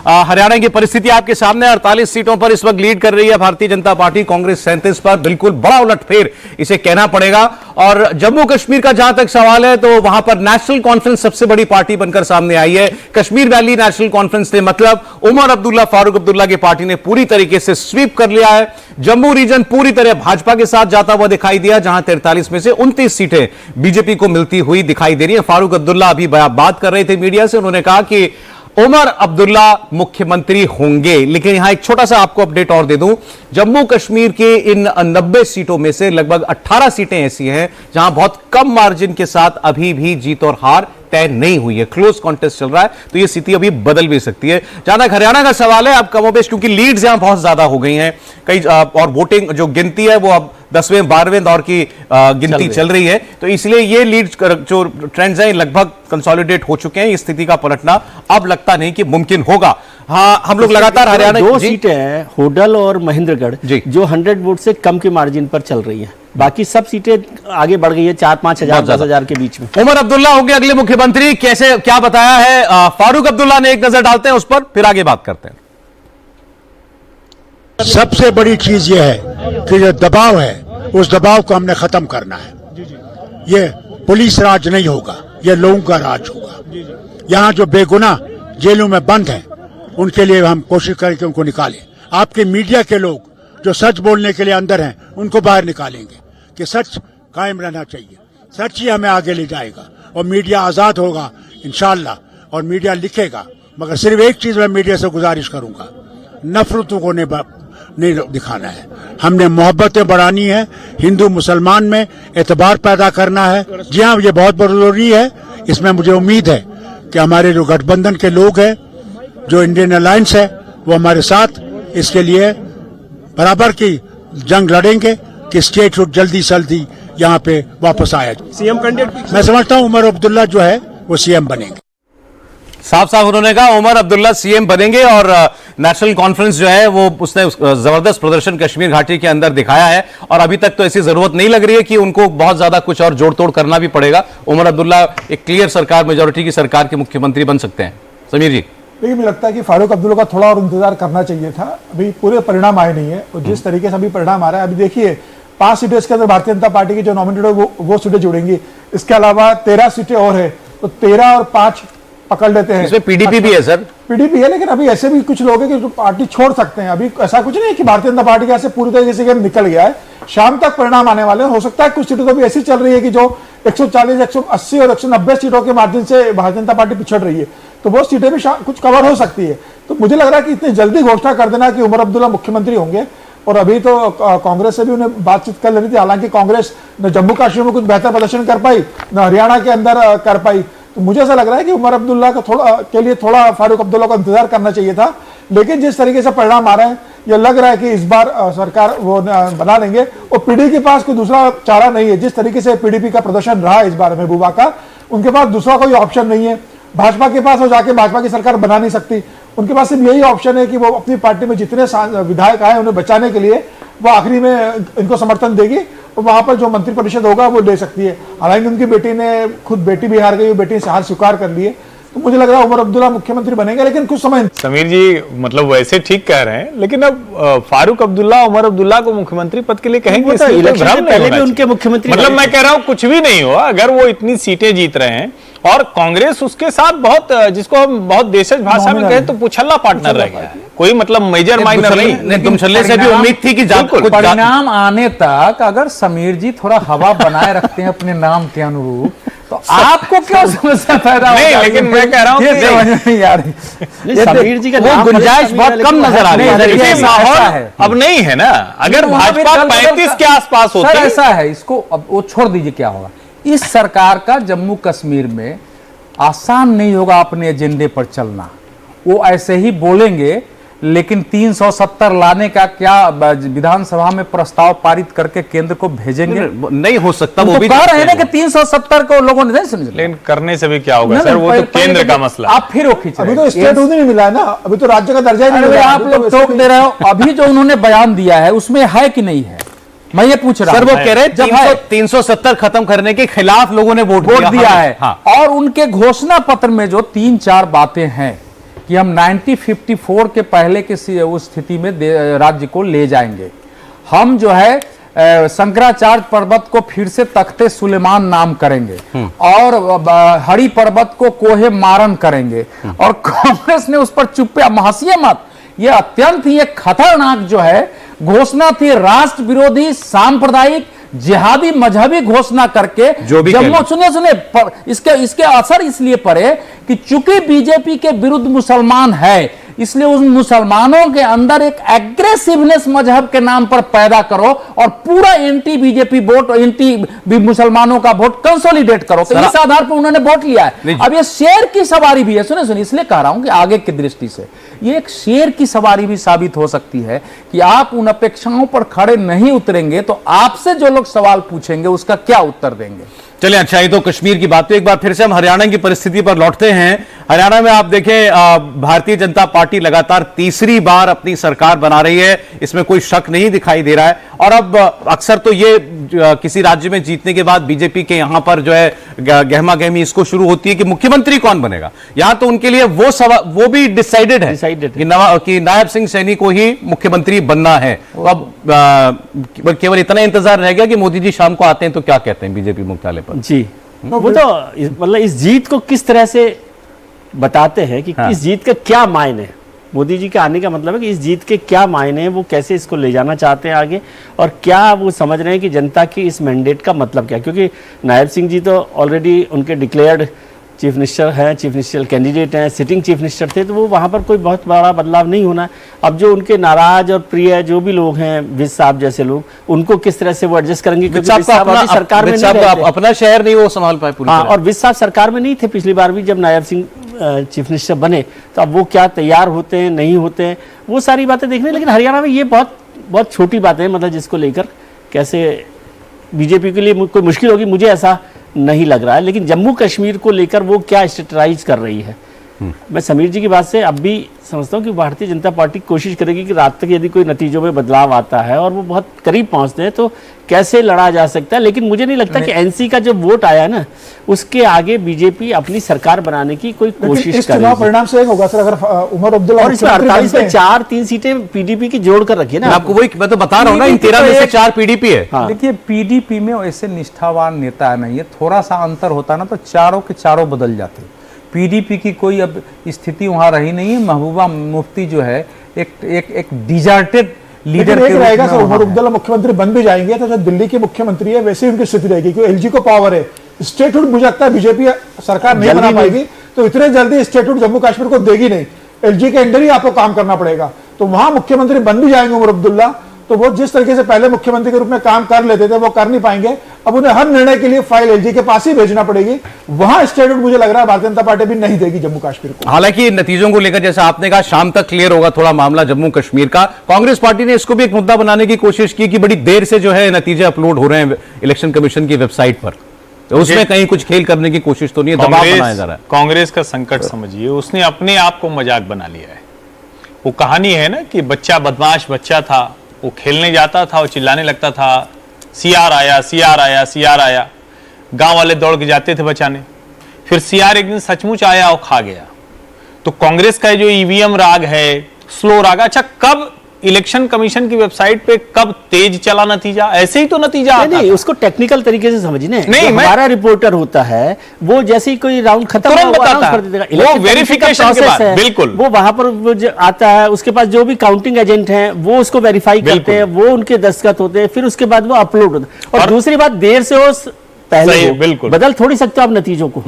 हरियाणा की परिस्थिति आपके सामने 48 सीटों पर इस वक्त लीड कर रही है भारतीय जनता पार्टी, कांग्रेस 37 पर। बिल्कुल बड़ा उलटफेर इसे कहना पड़ेगा। और जम्मू कश्मीर का जहां तक सवाल है तो वहां पर नेशनल कॉन्फ्रेंस सबसे बड़ी पार्टी बनकर सामने आई है। कश्मीर वैली नेशनल कॉन्फ्रेंस ने मतलब उमर अब्दुल्ला फारूक अब्दुल्ला की पार्टी ने पूरी तरीके से स्वीप कर लिया है। जम्मू रीजन पूरी तरह भाजपा के साथ जाता हुआ दिखाई दिया, जहां 43 में से 29 सीटें बीजेपी को मिलती हुई दिखाई दे रही है। फारूक अब्दुल्ला अभी बात कर रहे थे मीडिया से, उन्होंने कहा कि उमर अब्दुल्ला मुख्यमंत्री होंगे। लेकिन यहां एक छोटा सा आपको अपडेट और दे दूं, जम्मू कश्मीर के इन 90 सीटों में से लगभग 18 सीटें ऐसी हैं जहां बहुत कम मार्जिन के साथ अभी भी जीत और हार तय नहीं हुई है, क्लोज कॉन्टेस्ट चल रहा है। तो यह स्थिति अभी बदल भी सकती है। जहां तक हरियाणा का सवाल है, अब कमोबेश क्योंकि लीड्स यहां बहुत ज्यादा हो गई हैं, कई और वोटिंग जो गिनती है वो अब 10वें 12वें दौर की गिनती चल रही है, तो इसलिए ये लीड जो ट्रेंड्स हैं लगभग कंसोलिडेट हो चुके हैं। इस स्थिति का पलटना अब लगता नहीं कि मुमकिन होगा। हाँ, हम लोग लगातार हरियाणा दो सीटें हैं, होडल और महेंद्रगढ़, जो 100 वोट से कम के मार्जिन पर चल रही हैं। बाकी सब सीटें आगे बढ़ गई है 4-5 हजार 10 हजार के बीच में। उमर अब्दुल्ला होंगे अगले मुख्यमंत्री, कैसे क्या बताया है फारूक अब्दुल्ला ने, एक नजर डालते हैं उस पर, फिर आगे बात करते हैं। सबसे बड़ी चीज यह है कि जो दबाव है उस दबाव को हमने खत्म करना है। ये पुलिस राज नहीं होगा, ये लोगों का राज होगा। यहाँ जो बेगुनाह जेलों में बंद हैं उनके लिए हम कोशिश करें कि उनको निकालें। आपके मीडिया के लोग जो सच बोलने के लिए अंदर हैं उनको बाहर निकालेंगे कि सच कायम रहना चाहिए। सच ही हमें आगे ले जाएगा और मीडिया आजाद होगा इंशाअल्लाह, और मीडिया लिखेगा। मगर सिर्फ एक चीज मैं मीडिया से गुजारिश करूंगा, नफरतों को नहीं दिखाना है। हमने मोहब्बतें बढ़ानी है, हिंदू मुसलमान में एतबार पैदा करना है। जी हाँ, ये बहुत जरूरी है। इसमें मुझे उम्मीद है कि हमारे जो गठबंधन के लोग हैं, जो इंडियन अलायंस है, वो हमारे साथ इसके लिए बराबर की जंग लड़ेंगे कि स्टेटहुड जल्दी से जल्दी यहाँ पे वापस आया। सीएम कैंडिडेट मैं समझता हूँ उमर अब्दुल्ला जो है वो सीएम बनेंगे। साफ साफ उन्होंने कहा उमर अब्दुल्ला सीएम बनेंगे। और नेशनल कॉन्फ्रेंस जो है वो उसने जबरदस्त प्रदर्शन कश्मीर घाटी के अंदर दिखाया है, और अभी तक तो ऐसी जरूरत नहीं लग रही है कि उनको बहुत ज्यादा कुछ और जोड़ तोड़ करना भी पड़ेगा। उमर अब्दुल्ला एक क्लियर सरकार, मेजोरिटी की सरकार के मुख्यमंत्री बन सकते हैं। समीर जी, देखिए, मुझे लगता है कि फारूक अब्दुल्ला का थोड़ा और इंतजार करना चाहिए था। अभी पूरे परिणाम आए नहीं है, और जिस तरीके से अभी परिणाम आ रहा है, अभी देखिए 5 सीटें इसके अंदर भारतीय जनता पार्टी की जो नॉमिनेटेड वो सीटें जुड़ेंगी। इसके अलावा 13 सीटें और है, तो 13 और 5 पकड़ लेते हैं। इसमें पीडीपी भी है सर, पीडीपी है, लेकिन अभी ऐसे भी कुछ लोग हैं कि जो पार्टी छोड़ सकते हैं। अभी ऐसा कुछ नहीं है कि भारतीय जनता पार्टी का पूरी तरीके से गेम निकल गया है। शाम तक परिणाम आने वाले हैं। हो सकता है कुछ सीटें तो भी ऐसी चल रही है कि जो 140, 180 और 190 सीटों के मार्जिन से भारतीय जनता पार्टी पिछड़ रही है, तो वो सीटें भी कुछ कवर हो सकती है। तो मुझे लग रहा है कि इतनी जल्दी घोषणा कर देना कि उमर अब्दुल्ला मुख्यमंत्री होंगे, और अभी तो कांग्रेस से भी उन्हें बातचीत कर लेनी थी। हालांकि कांग्रेस न जम्मू कश्मीर में कुछ बेहतर प्रदर्शन कर पाई, न हरियाणा के अंदर कर पाई। तो मुझे ऐसा लग रहा है कि उमर अब्दुल्ला के लिए थोड़ा फारूक अब्दुल्ला को इंतजार करना चाहिए था। लेकिन जिस तरीके से परिणाम आ रहे हैं, यह लग रहा है कि इस बार सरकार वो बना लेंगे। और पीडीपी के पास कोई दूसरा चारा नहीं है। जिस तरीके से पीडीपी का प्रदर्शन रहा इस बार महबूबा का, उनके पास दूसरा कोई ऑप्शन नहीं है। भाजपा के पास वो जाके भाजपा की सरकार बना नहीं सकती। उनके पास सिर्फ यही ऑप्शन है कि वो अपनी पार्टी में जितने विधायक आए उन्हें बचाने के लिए वो आखिरी में इनको समर्थन देगी, और वहां पर जो मंत्रिपरिषद होगा वो ले सकती है। हालांकि उनकी बेटी ने खुद बेटी भी हार गई, बेटी से हार स्वीकार कर ली है। तो मुझे लग रहा है उमर अब्दुल्ला मुख्यमंत्री बनेंगे, लेकिन कुछ समय। समीर जी, मतलब वैसे ठीक कह रहे हैं, लेकिन अब फारूक अब्दुल्ला उमर अब्दुल्ला को मुख्यमंत्री पद के लिए कहेंगे, तो इलेक्शन से पहले भी उनके मुख्यमंत्री, मतलब मैं कह रहा हूं कुछ भी नहीं हुआ। अगर वो इतनी सीटें जीत रहे हैं और कांग्रेस उसके साथ बहुत, जिसको हम बहुत देशज भाषा में कहें तो पुछल्ला पार्टनर रह गया, कोई मतलब मेजर माइनर नहीं। तुम छल्ले से भी उम्मीद थी कि परिणाम आने तक अगर समीर जी थोड़ा हवा बनाए रखते हैं अपने नाम के अनुरूप, तो आपको क्यों समस्या पैदा हो? नहीं, लेकिन मैं कह रहा हूं कि यार समीर जी का वो गुंजाइश बहुत कम नजर आ रही है। माहौल अब नहीं है ना। अगर भाजपा 35 के आसपास होती, ऐसा है, इसको अब वो छोड़ दीजिए। क्या होगा इस सरकार का जम्मू कश्मीर में? आसान नहीं होगा अपने एजेंडे पर चलना। वो ऐसे ही बोलेंगे, लेकिन 370 लाने का क्या विधानसभा में प्रस्ताव पारित करके केंद्र को भेजेंगे? नहीं हो सकता। वो भी कह रहे हैं ना कि 370 को लोगों ने नहीं समझ। लेकिन करने से भी क्या होगा सर, वो तो केंद्र का मसला। आप फिर वो खींच रहे हैं। अभी तो स्टेट नहीं मिला है ना, अभी तो राज्य का दर्जा ही नहीं मिला। आप लोग टोक दे रहे हो। अभी जो उन्होंने बयान दिया है उसमें है कि नहीं है, मैं ये पूछ रहा हूं। सर वो कह रहे हैं 370 खत्म करने के खिलाफ लोगों ने वोट दिया है। हाँ। और उनके घोषणा पत्र में जो 3-4 बातें हैं, कि हम 1954 के पहले की उस स्थिति में राज्य को ले जाएंगे। हम जो है शंकराचार्य पर्वत को फिर से तख्ते सुलेमान नाम करेंगे और हरि पर्वत को कोहे मारन करेंगे। और कांग्रेस ने उस पर चुप्पे, हंसिए मत, ये अत्यंत ही एक खतरनाक जो है घोषणा थी, राष्ट्र विरोधी, सांप्रदायिक, जिहादी, मजहबी घोषणा करके जो भी जम्मू, सुने इसके असर इसलिए पड़े कि चूंकि बीजेपी के विरुद्ध मुसलमान है, इसलिए उन मुसलमानों के अंदर एक एग्रेसिवनेस मजहब के नाम पर पैदा करो और पूरा एंटी बीजेपी वोट, एंटी मुसलमानों का वोट कंसोलिडेट करो। तो इस आधार पर उन्होंने वोट लिया है। अब ये शेर की सवारी भी है, सुने इसलिए कह रहा हूं कि आगे की दृष्टि से ये एक शेर की सवारी भी साबित हो सकती है कि आप उन अपेक्षाओं पर खड़े नहीं उतरेंगे तो आपसे जो लोग सवाल पूछेंगे उसका क्या उत्तर देंगे। चलिए, अच्छा, ये तो कश्मीर की बात। तो एक बार फिर से हम हरियाणा की परिस्थिति पर लौटते हैं। हरियाणा में आप देखें, भारतीय जनता पार्टी लगातार तीसरी बार अपनी सरकार बना रही है, इसमें कोई शक नहीं दिखाई दे रहा है। और अब अक्सर तो ये किसी राज्य में जीतने के बाद बीजेपी के यहां पर जो है गहमा गहमी इसको शुरू होती है कि मुख्यमंत्री कौन बनेगा। यहां तो उनके लिए वो भी डिसाइडेड है कि नायब सिंह सैनी को ही मुख्यमंत्री बनना है। तो अब केवल इतना इंतजार रह गया कि मोदी जी शाम को आते हैं तो क्या कहते हैं बीजेपी मुख्यालय पर। जी, वो तो मतलब इस जीत को किस तरह से बताते हैं कि इस जीत का क्या मायने है। मोदी जी के आने का मतलब है कि इस जीत के क्या मायने हैं, वो कैसे इसको ले जाना चाहते हैं आगे, और क्या वो समझ रहे हैं कि जनता की इस मैंडेट का मतलब क्या। क्योंकि नायब सिंह जी तो ऑलरेडी उनके डिक्लेयर्ड चीफ मिनिस्टर हैं, चीफ मिनिस्टर कैंडिडेट हैं, सिटिंग चीफ मिनिस्टर थे, तो वो वहाँ पर कोई बहुत बड़ा बदलाव नहीं होना। अब जो उनके नाराज और प्रिय जो भी लोग हैं, विज साहब जैसे लोग, उनको किस तरह से वो एडजस्ट करेंगे, क्योंकि विज साहब अभी सरकार में नहीं रहते, अपना शहर नहीं वो संभाल पाए पूरी तरह। और विज साहब सरकार में नहीं थे पिछली बार भी जब नायब सिंह चीफ मिनिस्टर बने, तो अब वो क्या तैयार होते हैं नहीं होते हैं, वो सारी बातें देखने। लेकिन हरियाणा में ये बहुत बहुत छोटी बातें हैं, मतलब जिसको लेकर कैसे बीजेपी के लिए कोई मुश्किल होगी, मुझे ऐसा नहीं लग रहा है। लेकिन जम्मू कश्मीर को लेकर वो क्या स्ट्रेटराइज कर रही है, मैं समीर जी की बात से अब भी समझता हूं कि भारतीय जनता पार्टी कोशिश करेगी कि रात तक यदि कोई नतीजों में बदलाव आता है और वो बहुत करीब पहुंचते हैं तो कैसे लड़ा जा सकता है। लेकिन मुझे नहीं लगता कि एनसी का जो वोट आया ना, उसके आगे बीजेपी अपनी सरकार बनाने की कोई कोशिश कर रही है। परिणाम से एक होगा सर, अगर उमर अब्दुल्ला और इसमें 48 में 3 सीटें पीडीपी की जोड़ कर रखी है ना। आपको वही मैं तो बता रहा हूँ ना, इन 13 में से 4 पीडीपी है। देखिए, पीडीपी में ऐसे निष्ठावान नेता नहीं है, थोड़ा सा अंतर होता ना तो चारों के चारों बदल जाते। पीडीपी की कोई अब स्थिति वहां रही नहीं है। महबूबा मुफ्ती जो है एक डिजार्टेड लीडर के रहेगा सर। उमर अब्दुल्ला मुख्यमंत्री बन भी जाएंगे तो जो दिल्ली के मुख्यमंत्री है वैसे उनकी स्थिति रहेगी, क्योंकि एलजी को पावर है। स्टेटहुड मुझे लगता है बीजेपी सरकार नहीं बना पाएगी, तो इतने जल्दी स्टेटहुड जम्मू कश्मीर को देगी नहीं। एलजी के अंडर ही आपको काम करना पड़ेगा, तो वहां मुख्यमंत्री बन भी जाएंगे उमर अब्दुल्ला, तो वो जिस तरीके से पहले मुख्यमंत्री के रूप में काम कर लेते थे वो कर नहीं पाएंगे। अब उन्हें हर निर्णय के लिए फाइल एलजी के पास ही भेजना पड़ेगी। वहां स्टेटहुड मुझे लग रहा है भारतीय जनता पार्टी भी नहीं देगी जम्मू कश्मीर को। हालांकि नतीजों को लेकर जैसा आपने कहा शाम तक क्लियर होगा थोड़ा मामला जम्मू कश्मीर का। कांग्रेस पार्टी ने इसको भी एक मुद्दा बनाने की कोशिश की कि बड़ी देर से जो है नतीजे अपलोड हो रहे हैं इलेक्शन कमीशन की वेबसाइट पर, तो उसमें कहीं कुछ खेल करने की कोशिश तो नहीं है, दबाव बनाया जा रहा है। कांग्रेस का संकट समझिए, उसने अपने आप को मजाक बना लिया है। वो कहानी है ना कि बच्चा बदमाश बच्चा था, वो खेलने जाता था और चिल्लाने लगता था, सीआर आया सीआर आया सीआर आया। गांव वाले दौड़ के जाते थे बचाने, फिर सीआर एक दिन सचमुच आया और खा गया। तो कांग्रेस का जो ईवीएम राग है, स्लो राग, अच्छा कब इलेक्शन कमीशन की वेबसाइट पे कब तेज चला नतीजा, ऐसे ही तो नतीजा आता नहीं, उसको टेक्निकल तरीके से समझिए। नहीं, हमारा रिपोर्टर होता है वो जैसे ही कोई राउंड खत्म कर देगा, वो वेरिफिकेशन के बाद बिल्कुल वो वहां पर आता है। उसके पास जो भी काउंटिंग एजेंट हैं वो उसको वेरीफाई करते हैं, वो उनके दस्तखत होते हैं, फिर उसके बाद वो अपलोड होता है। और दूसरी बात, देर से हो पहले बिल्कुल बदल थोड़ी सकते हो आप नतीजों को।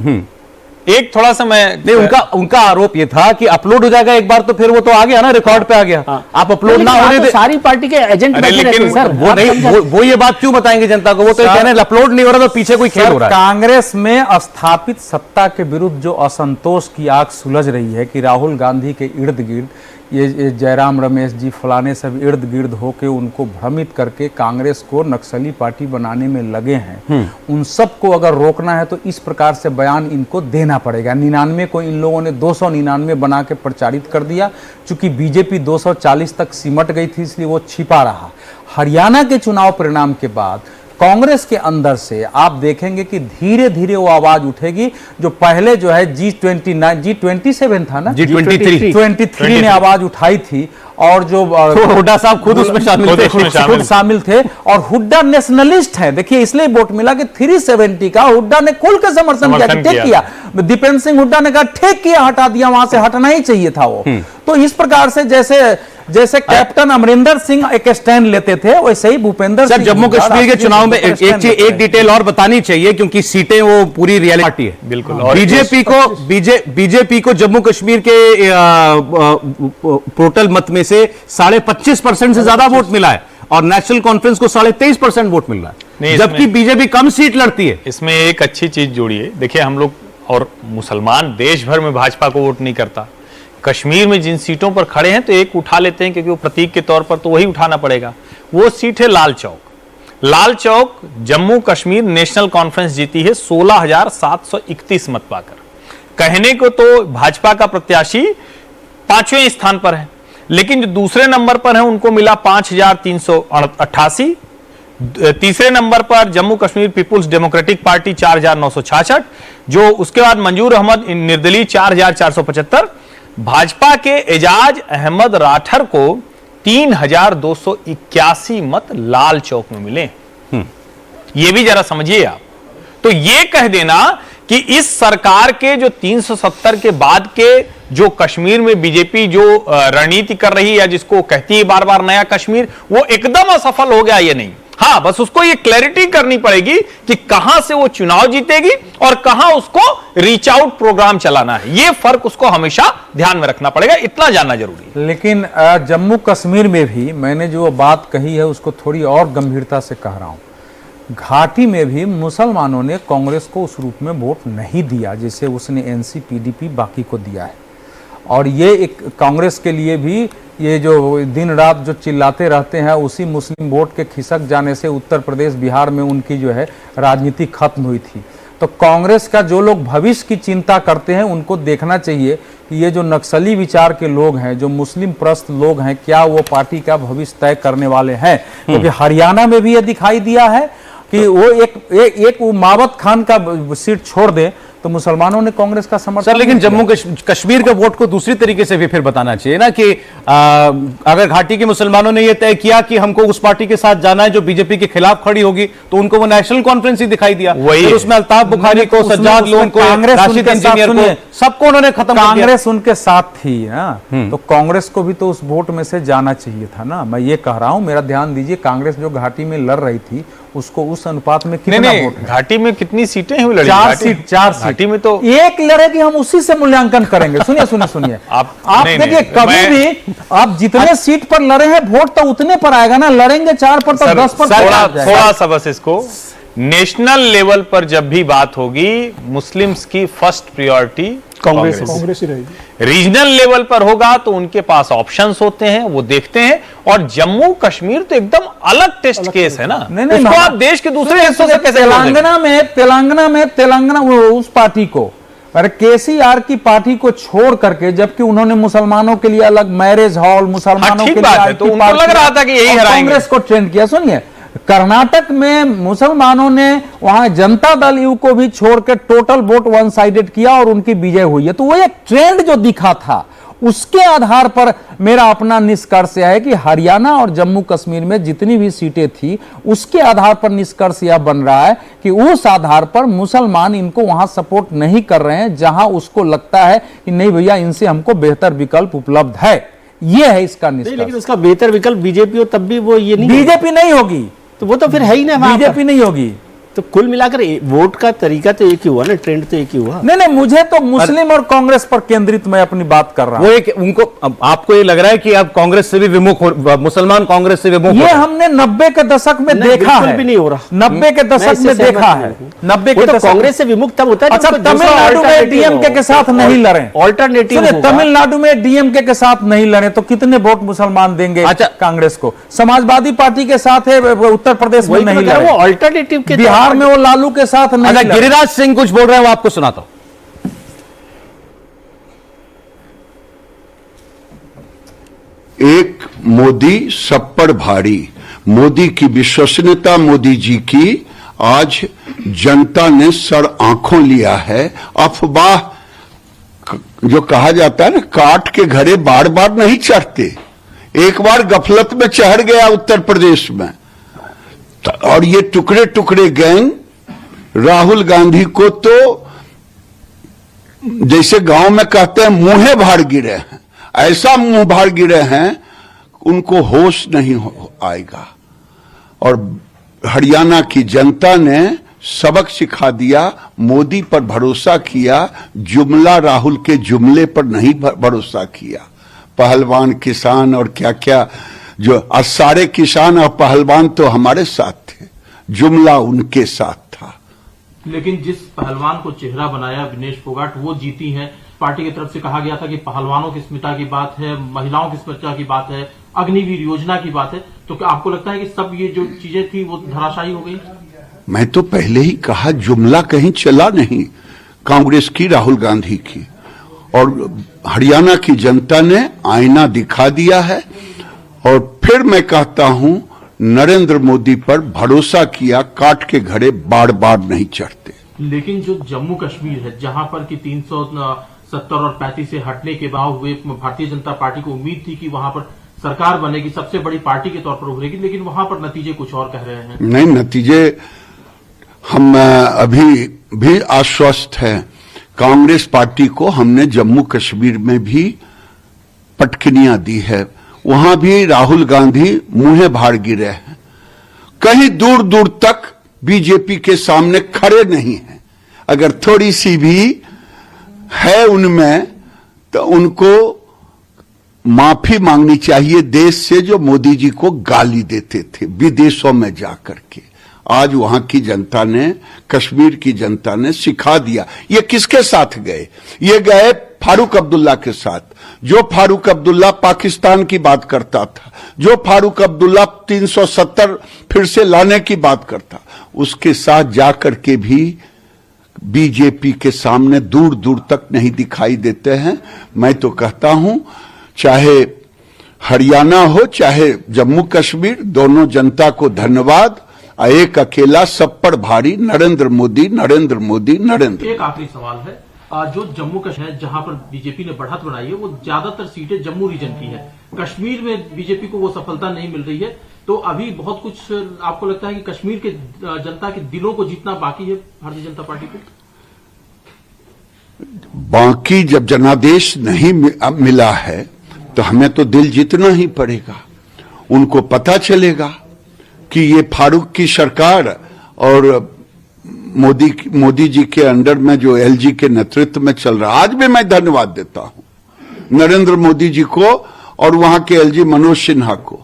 एक थोड़ा सा मैं नहीं, उनका आरोप ये था कि अपलोड हो जाएगा एक बार तो फिर वो तो आ गया ना, रिकॉर्ड पे आ गया। आप अपलोड ना होने दे, सारी पार्टी के एजेंट बैठे रहते हैं सर। वो नहीं, वो ये बात क्यों बताएंगे जनता को? वो तो कह रहे हैं अपलोड नहीं हो रहा तो पीछे कोई खेल हो रहा है। कांग्रेस में स्थापित सत्ता के विरुद्ध जो असंतोष की आग सुलझ रही है कि राहुल गांधी के इर्द गिर्द ये जयराम रमेश जी फलाने सब इर्द गिर्द होके उनको भ्रमित करके कांग्रेस को नक्सली पार्टी बनाने में लगे हैं, उन सब को अगर रोकना है तो इस प्रकार से बयान इनको देना पड़ेगा। 99 को इन लोगों ने 299 बना के प्रचारित कर दिया। चूंकि बीजेपी 240 तक सिमट गई थी इसलिए वो छिपा रहा। हरियाणा के चुनाव परिणाम के बाद कांग्रेस के अंदर से आप देखेंगे कि धीरे धीरे वो आवाज उठेगी जो पहले जो है G27 था ना, G23 ने आवाज उठाई थी, और जो हुड्डा साहब खुद उसमें शामिल थे, और हुड्डा नेशनलिस्ट है, देखिए इसलिए वोट मिला कि 370 का हुड्डा ने खुल के समर्थन किया, ठीक किया। दीपेंद्र सिंह हुड्डा ने कहा ठीक किया, हटा दिया, वहां से हटना ही चाहिए था वो। तो इस प्रकार से जैसे कैप्टन अमरिंदर सिंह एक स्टैंड लेते थे, वैसे ही भूपेंद्र सिंह जम्मू कश्मीर के चुनाव में एक डिटेल और बतानी चाहिए, क्योंकि सीटें वो पूरी रियलिटी है। बिल्कुल। बीजेपी को जम्मू कश्मीर के टोटल मत में से 25.5% से ज्यादा वोट मिला है, और नेशनल कॉन्फ्रेंस को 23.5% वोट मिल रहा है, जबकि बीजेपी कम सीट लड़ती है। इसमें एक अच्छी चीज जोड़ी है, देखिए हम लोग और मुसलमान देश भर में भाजपा को वोट नहीं करता, कश्मीर में जिन सीटों पर खड़े हैं तो एक उठा लेते हैं, क्योंकि वो प्रतीक के तौर पर तो वही उठाना पड़ेगा। वो सीट है लाल चौक। लाल चौक जम्मू कश्मीर नेशनल कॉन्फ्रेंस जीती है 16,731 मत पाकर। कहने को तो भाजपा का प्रत्याशी 5वें स्थान पर है, लेकिन जो दूसरे नंबर पर है उनको मिला 5,388। तीसरे नंबर पर Jammu Kashmir Peoples Democratic Party 4,966, जो उसके बाद मंजूर अहमद निर्दलीय 4,475। भाजपा के एजाज अहमद राठर को 3,281 मत लाल चौक में मिले। ये भी जरा समझिए आप। तो ये कह देना कि इस सरकार के जो 370 के बाद के जो कश्मीर में बीजेपी जो रणनीति कर रही है, जिसको कहती है बार बार नया कश्मीर, वो एकदम असफल हो गया ये नहीं। हाँ, बस उसको ये क्लैरिटी करनी पड़ेगी कि कहां से वो चुनाव जीतेगी और कहां उसको रीच आउट प्रोग्राम चलाना है। ये फर्क उसको हमेशा ध्यान में रखना पड़ेगा, इतना जानना जरूरी है। लेकिन जम्मू कश्मीर में भी मैंने जो बात कही है उसको थोड़ी और गंभीरता से कह रहा हूं। घाटी में भी मुसलमानों ने कांग्रेस को उस रूप में वोट नहीं दिया जैसे उसने एनसी पीडीपी बाकी को दिया है, और ये एक कांग्रेस के लिए भी ये जो दिन रात जो चिल्लाते रहते हैं, उसी मुस्लिम वोट के खिसक जाने से उत्तर प्रदेश बिहार में उनकी जो है राजनीति खत्म हुई थी। तो कांग्रेस का जो लोग भविष्य की चिंता करते हैं उनको देखना चाहिए कि ये जो नक्सली विचार के लोग हैं, जो मुस्लिम प्रस्त लोग हैं, क्या वो पार्टी का भविष्य तय करने वाले हैं। क्योंकि हरियाणा में भी ये दिखाई दिया है कि वो एक मावत खान का सीट छोड़ दे तो मुसलमानों ने कांग्रेस का समर्थन। सर, लेकिन जम्मू कश्मीर के वोट को दूसरी तरीके से भी फिर बताना चाहिए ना कि अगर घाटी के मुसलमानों ने यह तय किया कि हमको उस पार्टी के साथ जाना है जो बीजेपी के खिलाफ खड़ी होगी, तो उनको वो नेशनल कॉन्फ्रेंस ही दिखाई दिया। फिर उसमें अल्ताफ बुखारी को, सज्जाद लोन को, राशिद इंजीनियर को, सबको उन्होंने खत्म कर दिया। कांग्रेस उनके साथ थी ना, तो कांग्रेस को भी तो उस वोट में से जाना चाहिए था ना। मैं ये कह रहा हूं, मेरा ध्यान दीजिए, कांग्रेस जो घाटी में लड़ रही थी उसको उस अनुपात में कितना वोट है? घाटी में कितनी सीटें हैं लड़ी? 4 सीट। घाटी में तो एक लड़े कि हम उसी से मूल्यांकन करेंगे। सुनिए आप देखिए, कभी भी आप जितने सीट पर लड़े हैं वोट तो उतने पर आएगा ना, लड़ेंगे 4 पर तो 10 पर। थोड़ा सा बस इसको, नेशनल लेवल पर जब भी बात होगी मुस्लिम्स की फर्स्ट प्रायोरिटी कांग्रेस ही रहेगी। रीजनल लेवल पर होगा तो उनके पास ऑप्शंस होते हैं, वो देखते हैं। और जम्मू कश्मीर तो एकदम अलग टेस्ट केस है ना। नहीं, उसको आप देश के दूसरे हिस्सों से कैसे तेलंगाना उस पार्टी को, अरे केसीआर की पार्टी को छोड़ करके, जबकि उन्होंने मुसलमानों के लिए अलग मैरिज हॉल, मुसलमानों के लिए तो उनको लग रहा था कि यही हराएंगे, कांग्रेस को ट्रेंड किया। सुनिए, कर्नाटक में मुसलमानों ने वहां जनता दल यू को भी छोड़ के टोटल वोट वन साइडेड किया और उनकी विजय हुई है। तो वो एक ट्रेंड जो दिखा था, उसके आधार पर मेरा अपना निष्कर्ष यह है कि हरियाणा और जम्मू कश्मीर में जितनी भी सीटें थी उसके आधार पर निष्कर्ष यह बन रहा है कि उस आधार पर मुसलमान इनको वहां सपोर्ट नहीं कर रहे हैं, जहां उसको लगता है कि नहीं भैया, इनसे हमको बेहतर विकल्प उपलब्ध है। यह है इसका निष्कर्ष। लेकिन उसका बेहतर विकल्प बीजेपी हो तब भी वो ये नहीं, बीजेपी नहीं होगी, तो वो तो फिर है ही ना, बीजेपी नहीं होगी। तो कुल मिलाकर वोट का तरीका तो एक ही हुआ ना, ट्रेंड तो एक ही हुआ। नहीं, मुझे तो मुस्लिम और कांग्रेस पर केंद्रित मैं अपनी बात कर रहा हूं। वो एक उनको, आपको ये लग रहा है कि अब कांग्रेस से भी विमुख हो, मुसलमान कांग्रेस से विमुख, ये हमने 90 के दशक में देखा है। भी नहीं हो रहा, 90 के दशक में देखा है। 90 के दशक कांग्रेस से विमुख तब होता है। अच्छा, तमिलनाडु में डीएमके के साथ नहीं लड़े, ऑल्टरनेटिव तमिलनाडु में डीएमके के साथ नहीं लड़े तो कितने वोट मुसलमान देंगे? अच्छा, कांग्रेस को। समाजवादी पार्टी के साथ है, उत्तर प्रदेश में नहीं लड़े, वो ऑल्टरनेटिव के, बिहार में वो लालू के साथ नहीं। अच्छा, गिरिराज सिंह कुछ बोल रहे हैं, वो आपको सुनाता हूं। एक मोदी सब पर भारी, मोदी की विश्वसनीयता, मोदी जी की आज जनता ने सर आंखों लिया है। अफवाह जो कहा जाता है ना, काट के घरे बार बार नहीं चढ़ते। एक बार गफलत में चढ़ गया उत्तर प्रदेश में, और ये टुकड़े टुकड़े गैंग राहुल गांधी को तो जैसे गांव में कहते हैं मुंहे भार गिरे हैं, ऐसा मुंह भार गिरे हैं, उनको होश नहीं आएगा। और हरियाणा की जनता ने सबक सिखा दिया, मोदी पर भरोसा किया, जुमला राहुल के जुमले पर नहीं भरोसा किया। पहलवान किसान और क्या क्या जो सारे किसान और पहलवान तो हमारे साथ थे, जुमला उनके साथ था। लेकिन जिस पहलवान को चेहरा बनाया विनेश फोगाट, वो जीती हैं। पार्टी की तरफ से कहा गया था कि पहलवानों की स्मिता की बात है, महिलाओं की स्मिता की बात है, अग्निवीर योजना की बात है, तो क्या आपको लगता है कि सब ये जो चीजें थी वो धराशायी हो गई? मैं तो पहले ही कहा, जुमला कहीं चला नहीं कांग्रेस की, राहुल गांधी की, और हरियाणा की जनता ने आईना दिखा दिया है। और फिर मैं कहता हूं, नरेंद्र मोदी पर भरोसा किया, काट के घड़े बार बार नहीं चढ़ते। लेकिन जो जम्मू कश्मीर है, जहां पर कि 370 और 35 से हटने के बाद हुए, भारतीय जनता पार्टी को उम्मीद थी कि वहां पर सरकार बनेगी, सबसे बड़ी पार्टी के तौर पर उभरेगी, लेकिन वहां पर नतीजे कुछ और कह रहे हैं। नहीं, नतीजे हम अभी भी आश्वस्त हैं। कांग्रेस पार्टी को हमने जम्मू कश्मीर में भी पटकनियां दी है, वहां भी राहुल गांधी मुंहे भार गिरे हैं, कहीं दूर दूर तक बीजेपी के सामने खड़े नहीं हैं। अगर थोड़ी सी भी है उनमें, तो उनको माफी मांगनी चाहिए देश से, जो मोदी जी को गाली देते थे विदेशों में जाकर के। आज वहां की जनता ने, कश्मीर की जनता ने सिखा दिया। ये किसके साथ गए? ये गए फारूक अब्दुल्ला के साथ। जो फारूक अब्दुल्ला पाकिस्तान की बात करता था, जो फारूक अब्दुल्ला 370 फिर से लाने की बात करता, उसके साथ जाकर के भी बीजेपी के सामने दूर दूर तक नहीं दिखाई देते हैं। मैं तो कहता हूं, चाहे हरियाणा हो चाहे जम्मू कश्मीर, दोनों जनता को धन्यवाद। एक अकेला सब पर भारी, नरेंद्र मोदी, नरेंद्र मोदी, नरेंद्र। एक आखिरी सवाल है, जो जम्मू कश्मीर है, जहां पर बीजेपी ने बढ़त बनाई है, वो ज्यादातर सीटें जम्मू रीजन की है। कश्मीर में बीजेपी को वो सफलता नहीं मिल रही है, तो अभी बहुत कुछ आपको लगता है कि कश्मीर के जनता के दिलों को जीतना बाकी है भारतीय जनता पार्टी को? बाकी जब जनादेश नहीं मिला है, तो हमें तो दिल जीतना ही पड़ेगा। उनको पता चलेगा कि ये फारूक की सरकार और मोदी जी के अंडर में जो एलजी के नेतृत्व में चल रहा। आज भी मैं धन्यवाद देता हूं नरेंद्र मोदी जी को और वहां के एलजी मनोज सिन्हा को।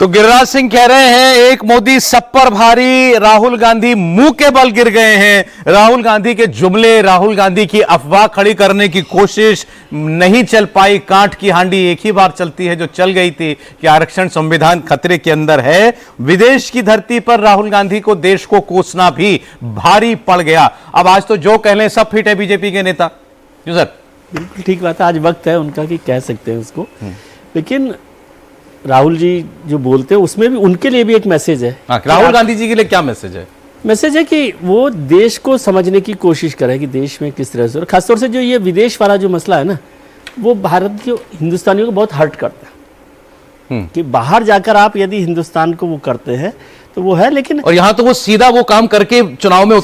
तो गिरिराज सिंह कह रहे हैं, एक मोदी सब पर भारी, राहुल गांधी मुंह के बल गिर गए हैं। राहुल गांधी के जुमले, राहुल गांधी की अफवाह खड़ी करने की कोशिश नहीं चल पाई। कांट की हांडी एक ही बार चलती है, जो चल गई थी कि आरक्षण संविधान खतरे के अंदर है। विदेश की धरती पर राहुल गांधी को देश को कोसना भी भारी पड़ गया। अब आज तो जो कह लें सब फिट है बीजेपी के नेता। जी सर, बिल्कुल ठीक बात है, आज वक्त है उनका कि कह सकते हैं उसको। लेकिन राहुल जी जो बोलते हैं उसमें भी उनके लिए भी एक मैसेज है। राहुल गांधी जी के लिए क्या मैसेज है? मैसेज है कि वो देश को समझने की कोशिश करें कि देश में किस तरह से, और खासतौर से जो ये विदेश वाला जो मसला है ना, वो भारत के हिंदुस्तानियों को बहुत हर्ट करता है। कि बाहर जाकर आप यदि हिंदुस्तान को वो करते हैं तो वो है, लेकिन और यहां तो वो सीधा वो काम करके चुनाव में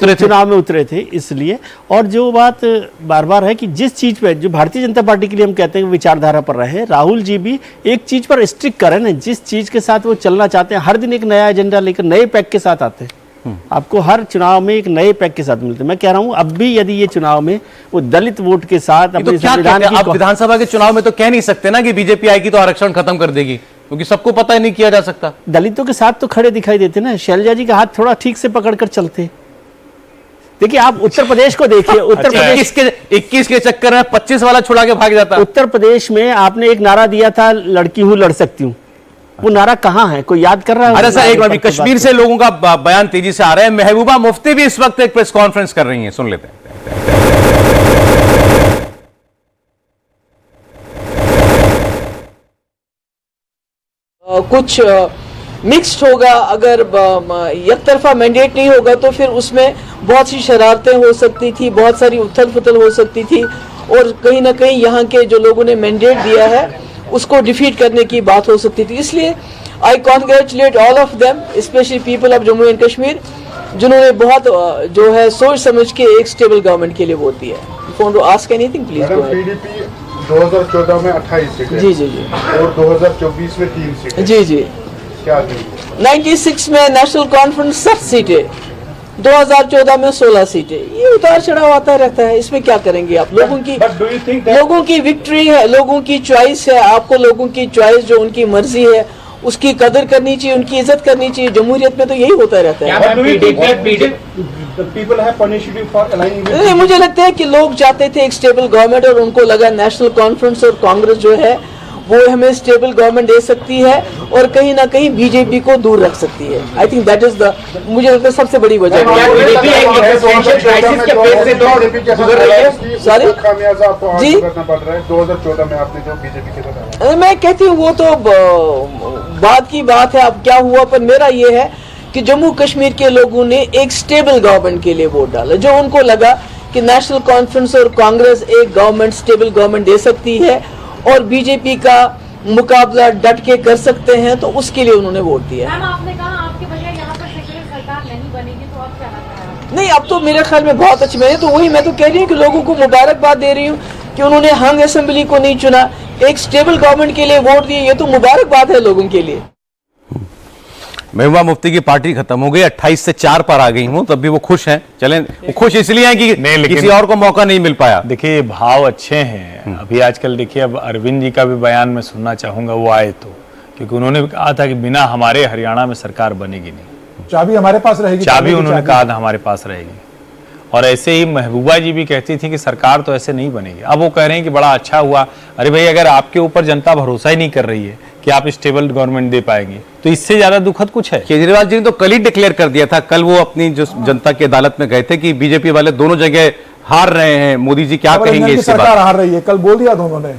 उतरे थे इसलिए। और जो बात बार बार है कि जिस चीज पे जो भारतीय जनता पार्टी के लिए हम कहते हैं विचारधारा पर रहे, राहुल जी भी एक चीज पर स्ट्रिक करें ना, जिस चीज के साथ वो चलना चाहते हैं। हर दिन एक नया एजेंडा लेकर नए पैक के साथ आते हैं। आपको हर चुनाव में एक नए पैक के साथ मिलते हैं। मैं कह रहा हूं, अब भी यदि ये चुनाव में वो दलित वोट के साथ अपने संविधान की, आप विधानसभा के चुनाव में तो कह नहीं सकते ना कि बीजेपी आएगी तो आरक्षण खत्म कर देगी, क्योंकि सबको पता ही नहीं किया जा सकता। दलितों के साथ तो खड़े दिखाई देते ना, शैलजा जी का हाथ थोड़ा ठीक से पकड़कर चलते। देखिए आप उत्तर प्रदेश को देखिए, उत्तर प्रदेश 21 के चक्कर में 25 वाला छुड़ा के भाग जाता। उत्तर प्रदेश में आपने एक नारा दिया था, लड़की हूं लड़ सकती हूं, वो नारा कहां है? कोई याद कर रहा है? अरे सर, एक बार कश्मीर से लोगों का बयान तेजी से आ रहा है। महबूबा मुफ्ती भी इस वक्त एक प्रेस कॉन्फ्रेंस कर रही हैं, सुन लेते हैं। कुछ मिक्स्ड होगा, अगर एक तरफा मैंडेट नहीं होगा तो फिर उसमें बहुत सी शरारतें हो सकती थी, बहुत सारी उथल पुथल हो सकती थी और कहीं ना कहीं यहाँ के जो लोगों ने मैंडेट दिया है उसको डिफीट करने की बात हो सकती थी। इसलिए I congratulate all of them, specially people of Jammu and Kashmir, जिन्होंने बहुत जो है सोच समझ के एक स्टेबल गवर्नमेंट के लिए वोट दिया है। If you want to ask anything, please go ahead. PDP 2014 में 28 सीटें जी जी जी और 2024 में 3 सीटें, जी जी। क्या दी? 96 में नेशनल कॉन्फ्रेंस 7 सीटें, 2014 में 16 सीटें। ये उतार चढ़ाव आता रहता है, इसमें क्या करेंगे आप? लोगों की विक्ट्री है, लोगों की चॉइस है, आपको लोगों की चॉइस जो उनकी मर्जी है उसकी कदर करनी चाहिए, उनकी इज्जत करनी चाहिए। जमहूरियत में तो यही होता रहता है। नहीं, मुझे लगता है कि लोग चाहते थे एक स्टेबल गवर्नमेंट और उनको लगा नेशनल कॉन्फ्रेंस और कांग्रेस जो है वो हमें स्टेबल गवर्नमेंट दे सकती है और कहीं ना कहीं बीजेपी को दूर रख सकती है। I think that is the, मुझे लगता है सबसे बड़ी वजह। सॉरी जी, 2014 में आपने जो बीजेपी के साथ, मैं कहती हूँ वो तो बात की बात है, अब क्या हुआ। पर मेरा ये है कि जम्मू कश्मीर के लोगों ने एक स्टेबल गवर्नमेंट के लिए वोट डाला, जो उनको लगा कि नेशनल कॉन्फ्रेंस और कांग्रेस एक गवर्नमेंट, स्टेबल गवर्नमेंट दे सकती है और बीजेपी का मुकाबला डट के कर सकते हैं, तो उसके लिए उन्होंने वोट दिया। मैम, आपने कहा आपके बजाय यहाँ पर सेक्युलर सरकार नहीं बनेगी, तो अब क्या लग रहा है? नहीं, अब तो मेरे ख्याल में बहुत अच्छी बनी। तो वही मैं तो कह रही हूँ कि लोगों को मुबारकबाद दे रही हूँ कि उन्होंने हंग असेंबली को नहीं चुना, एक स्टेबल गवर्नमेंट के लिए वोट दिए। ये तो मुबारकबाद है लोगों के लिए। महबूबा मुफ्ती की पार्टी खत्म हो गई, 28 से 4 पर आ गई हूं, तब भी वो खुश हैं। चलें, वो खुश इसलिए हैं कि किसी और को मौका नहीं मिल पाया। देखिए, भाव अच्छे हैं अभी आजकल। देखिए, अब अरविंद जी का भी बयान मैं सुनना चाहूंगा, वो आए तो, क्योंकि उन्होंने कहा था कि बिना हमारे हरियाणा में सरकार बनेगी नहीं, चाबी हमारे पास रहेगी। चाबी उन्होंने कहा था हमारे पास रहेगी। और ऐसे ही महबूबा जी भी कहती थी कि सरकार तो ऐसे नहीं बनेगी। अब वो कह रहे हैं कि बड़ा अच्छा हुआ। अरे भाई, अगर आपके ऊपर जनता भरोसा ही नहीं कर रही है कि आप स्टेबल गवर्नमेंट दे पाएंगे, तो इससे ज्यादा दुखद कुछ है? केजरीवाल जी ने तो कल ही डिक्लेयर कर दिया था। कल वो अपनी जो जनता की अदालत में गए थे कि बीजेपी वाले दोनों जगह हार रहे हैं। मोदी जी क्या कहेंगे इसके सरकार बाद? हार रही है, कल बोल दिया दोनों ने।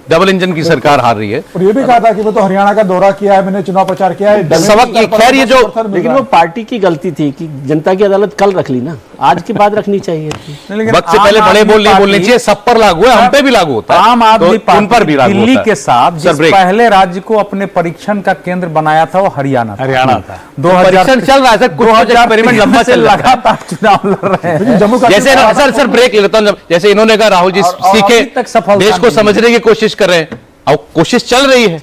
डबल इंजन की सरकार हार रही है। और ये भी कहा था कि मैं तो हरियाणा का दौरा किया है, मैंने चुनाव प्रचार किया है। सबक ये, खैर ये जो, लेकिन वो पार्टी की गलती थी कि जनता की अदालत कल रख ली ना, आज के बाद रखनी चाहिए थी। वक्त से पहले बड़े बोल नहीं बोलने चाहिए। सब पर लागू है, हम पे भी लागू होता है। आम आदमी तो उन पर भी लागू दिल्ली होता है। के साथ जिस पहले राज्य को अपने परीक्षण का केंद्र बनाया था वो हरियाणा था। 2000 चल रहा है सर, कुछ एक्सपेरिमेंट लंबा चल रहा है। लगातार चुनाव लड़ रहे हैं। जम्मू जैसे सर ब्रेक ले लेता हूं। जैसे इन्होंने कहा राहुल जी सीखे, अभी तक सफलता देश को नहीं समझने की कोशिश कर रहे हैं और कोशिश चल रही है।